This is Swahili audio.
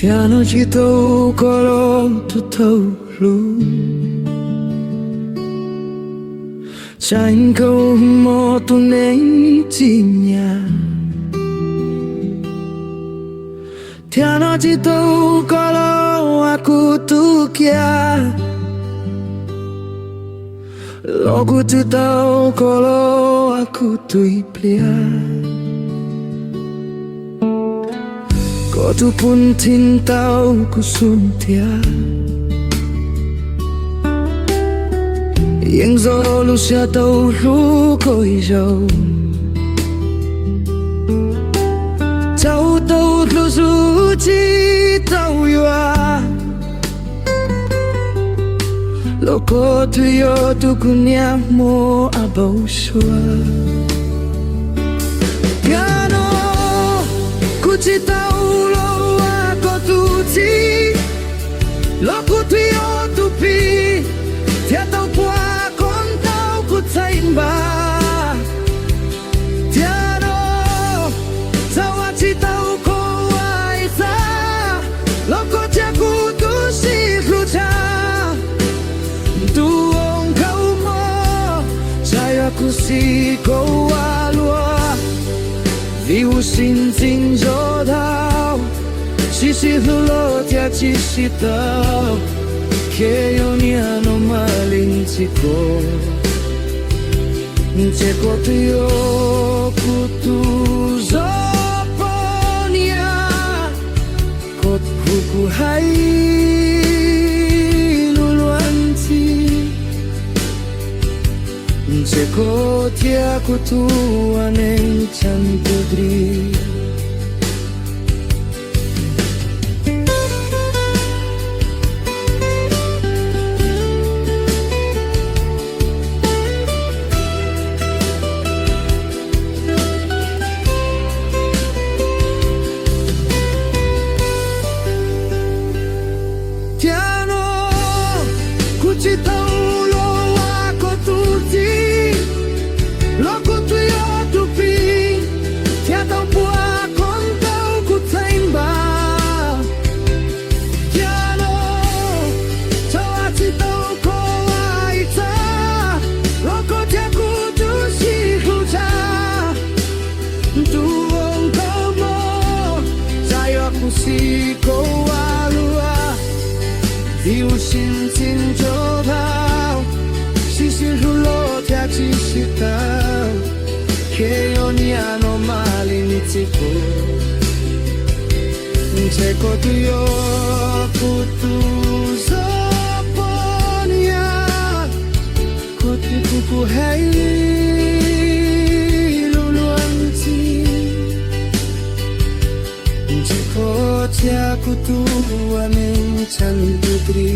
Tiano chỉ tàu có lo tu tàu lu Chain câu mò tu nấy chỉ nhà Tiano chỉ tàu có lo aku tu kia Logo tu tàu có lo aku tu plia Kau tu pun tintau ku suntia Yang gió lu xa tàu lu côi dầu Cháu tàu lu du chi tàu yua Lo ko tu yo tu kunya mo abau shua Piano ku chi tàu Lo ku tu yo tu pi Tia tau qua con tau ku tsain ba Tia no Tawa chi tau ko ai sa Lo ko tia ku tu si lu cha Tu ong kau mo Saya ku si ko wa lua Viu sin sin jo dao Si si lo ti ci si tao Che io ni ano malin siko Nce ko tu yo kutu zoponia Kot kuku hai luluanti Nce ko tia kutu aneng chan pudri Ci tau lo ako tuti Lo ku tu yo tu pi Tia tau pua kon tau ku tsain ba Tia no Tawa ci tau ko ai ta Lo ko tia ku tu si hu cha Tu ong kau mo Zai aku si ko alua Viu sin sin jo ci si tau Che ogni anno male inizico C'è tu io kutu zaponia Kutu kuku hai luluanti C'è tia kutu amin chan putri